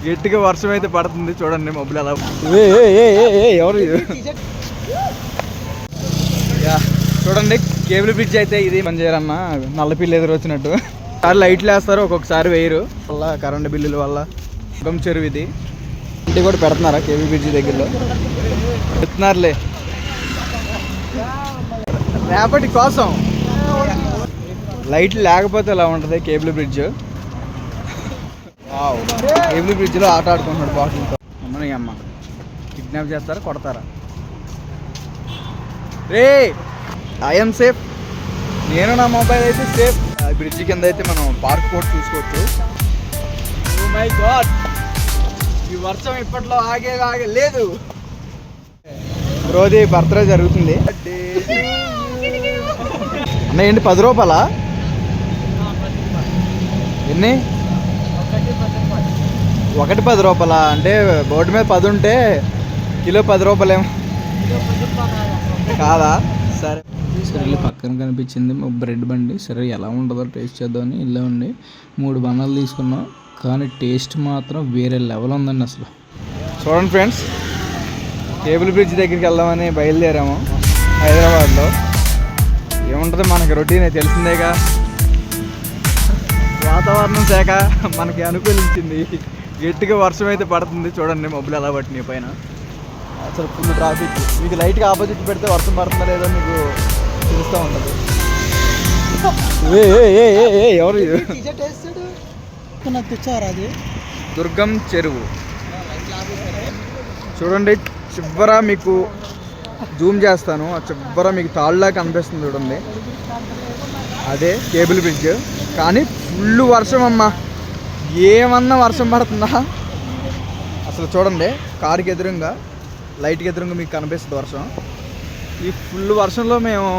గట్టిగా వర్షం అయితే పడుతుంది చూడండి మబ్బులు ఎలా. ఎవరు చూడండి కేబుల్ బ్రిడ్జ్ అయితే ఇది పని చేయాలన్నా నల్లపిల్లి ఎదురు వచ్చినట్టు. ఒకసారి లైట్లు వేస్తారు, ఒక్కొక్కసారి వేయరు వల్ల కరెంటు బిల్లుల వల్ల. గమ్ చెరువు ఇది ఇంటి కూడా పెడుతున్నారా కేబుల్ బ్రిడ్జ్ దగ్గరలో పెడుతున్నారులే రేపటి కోసం. లైట్లు లేకపోతే ఎలా ఉంటుంది కేబుల్ బ్రిడ్జ్. కేబుల్ బ్రిడ్జ్లో ఆట ఆడుకుంటున్నాడు బాటిల్తో. అమ్మని అమ్మ కిడ్నాప్ చేస్తారా కొడతారా? రే ఐఎమ్ సేఫ్, నేను నా మొబైల్ అయితే సేఫ్. బ్రిడ్జ్ కింద అయితే మనం పార్క్ కూడా చూసుకోవచ్చు. ఓ మై గాడ్, ఈ వర్షం ఇప్పట్లో ఆగే లేదు. రోజు బర్త్డే జరుగుతుంది. అన్న ఏంటి 10 రూపాయలా? ఎన్ని? ఒకటి 10 రూపాయలా? అంటే బోర్డు మీద 10 ఉంటే కిలో 10 రూపాయలేమో కాదా? సరే సరే ఇల్లు పక్కన కనిపించింది బ్రెడ్ బండి. సరే ఎలా ఉంటుందో టేస్ట్ చేద్దామని ఇల్లు ఉండి 3 బనాలు తీసుకున్నాం. కానీ టేస్ట్ మాత్రం వేరే లెవెల్ ఉందండి అసలు. చూడండి ఫ్రెండ్స్, కేబుల్ బ్రిడ్జ్ దగ్గరికి వెళ్దామని బయలుదేరాము. హైదరాబాద్లో ఏముంటుంది మనకి రొటీన్ తెలిసిందేగా. వాతావరణం శాఖ మనకి అనుకూలించింది. గట్టిగా వర్షం అయితే పడుతుంది చూడండి మబ్బులు ఎలా పట్టినాయి పైన. అసలు ఫుల్ ట్రాఫిక్. మీకు లైట్గా ఆపోజిట్ పెడితే వర్షం పడుతుందా లేదో మీకు తెలుస్తూ ఉంటుంది. ఎవరు అది? దుర్గం చెరువు చూడండి. చివర మీకు జూమ్ చేస్తాను, ఆ చివర మీకు తాళ్ళలా కనిపిస్తుంది చూడండి, అదే కేబుల్ బ్రిడ్జ్. కానీ ఫుల్ వర్షం అమ్మా, ఏమన్నా వర్షం పడుతుందా అసలు. చూడండి కారుకి ఎదురుగా లైట్కి ఎదురుగా మీకు కనిపిస్తుంది వర్షం. ఈ ఫుల్ వర్షంలో మేము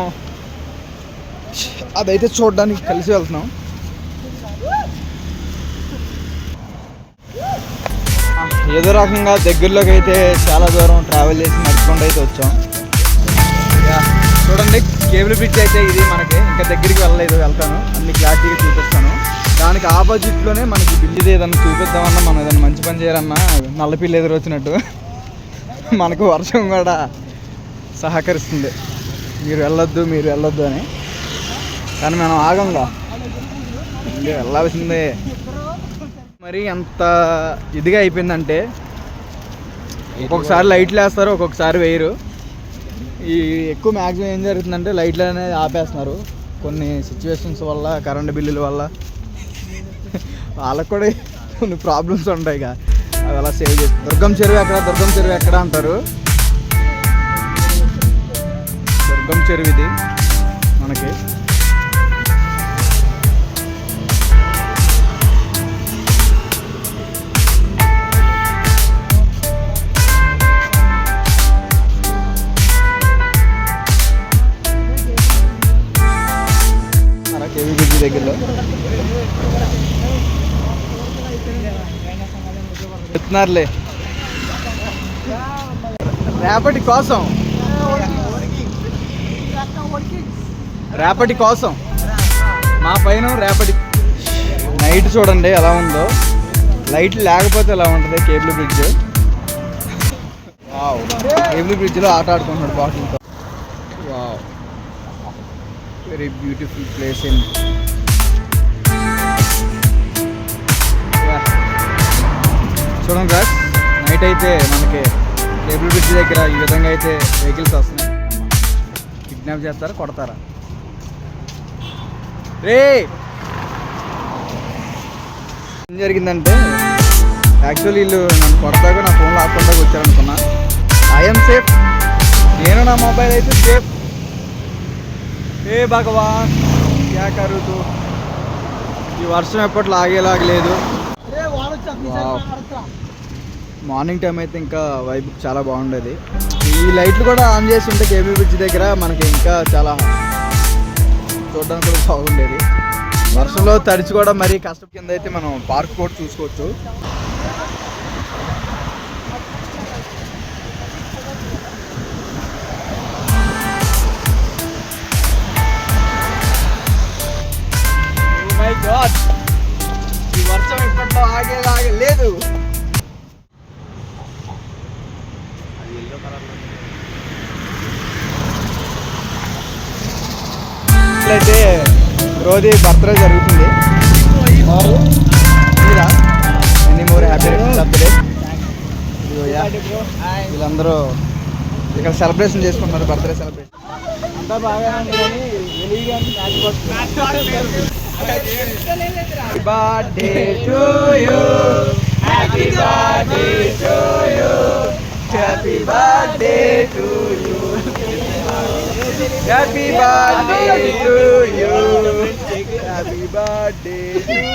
అదైతే చూడడానికి కలిసి వెళ్తున్నాం. ఏదో రకంగా దగ్గరలోకి అయితే చాలా దూరం ట్రావెల్ చేసి నడుచుకుంటూ అయితే వచ్చాం. చూడండి కేబుల్ బ్రిడ్జ్ అయితే ఇది మనకి ఇంకా దగ్గరికి వెళ్ళలేదు. వెళ్తాను అన్ని క్లారిటీగా చూపిస్తాను. దానికి ఆపోజిట్లోనే మనకి బిల్లు ఏదన్నా చూపిద్దామన్నా, మనం ఏదైనా మంచి పని చేయాలన్నా నల్లపిల్లి ఎదురు వచ్చినట్టు మనకు వర్షం కూడా సహకరిస్తుంది. మీరు వెళ్ళొద్దు అని. కానీ మనం ఆగంగా వెళ్ళాల్సిందే. మరి ఎంత ఇదిగా అయిపోయిందంటే ఒక్కొక్కసారి లైట్లు వేస్తారు, ఒక్కొక్కసారి వేయరు. ఈ ఎక్కువ మ్యాక్సిమం ఏం జరుగుతుందంటే లైట్లు అనేది ఆపేస్తున్నారు కొన్ని సిచ్యువేషన్స్ వల్ల, కరెంటు బిల్లుల వల్ల. వాళ్ళకు కూడా కొన్ని ప్రాబ్లమ్స్ ఉంటాయి. ఇక అవి అలా సేవ్ చేసి దుర్గం చెరువు ఎక్కడ అంటారు. దుర్గం చెరువు ఇది మనకి. కేబుల్ బ్రిడ్జ్ దగ్గరలో చెప్తున్నారులే రేపటి కోసం మా పైన రేపటి నైట్ చూడండి ఎలా ఉందో. లైట్లు లేకపోతే ఎలా ఉంటుంది కేబుల్ బ్రిడ్జ్. కేబుల్ బ్రిడ్జ్లో ఆట ఆడుకుంటున్నాడు బాటిల్తో. Wow, very beautiful place in. చూడండి గాయ్స్, నైట్ అయితే మనకి కేబుల్ బ్రిడ్జ్ దగ్గర ఈ విధంగా అయితే వెహికల్స్ వస్తున్నాయి. కిడ్నాప్ చేస్తారా కొడతారా? రే ఏం జరిగిందంటే యాక్చువల్లీ వీళ్ళు నన్ను కొడతాగా నా ఫోన్ లాక్కుండా వచ్చారనుకున్నా. ఐఎమ్ సేఫ్, నేను నా మొబైల్ అయితే సేఫ్. ఏ భగవాన్ క్యా కరు తూ. ఈ వర్షం ఎప్పట్లో ఆగేలాగలేదు. మార్నింగ్ టైం అయితే ఇంకా వైబ్ చాలా బాగుండేది. ఈ లైట్లు కూడా ఆన్ చేసి ఉంటే కేబుల్ బ్రిడ్జ్ దగ్గర మనకి ఇంకా చాలా చూడడానికి కూడా బాగుండేది. వర్షంలో తడిచి కూడా మరీ కష్టం. కింద అయితే మనం పార్క్ కూడా చూసుకోవచ్చు. ఈ వర్షం ఇప్పట్లో ఆగే లేదు. రోజు బర్త్డే జరుగుతుంది. Any more happy birthday. వీళ్ళందరూ ఇక్కడ సెలబ్రేషన్ చేసుకుంటున్నారు, బర్త్డే సెలబ్రేషన్. అంతా బాగా birthday to you, happy birthday to you, happy birthday to you, happy birthday to you, happy birthday to you.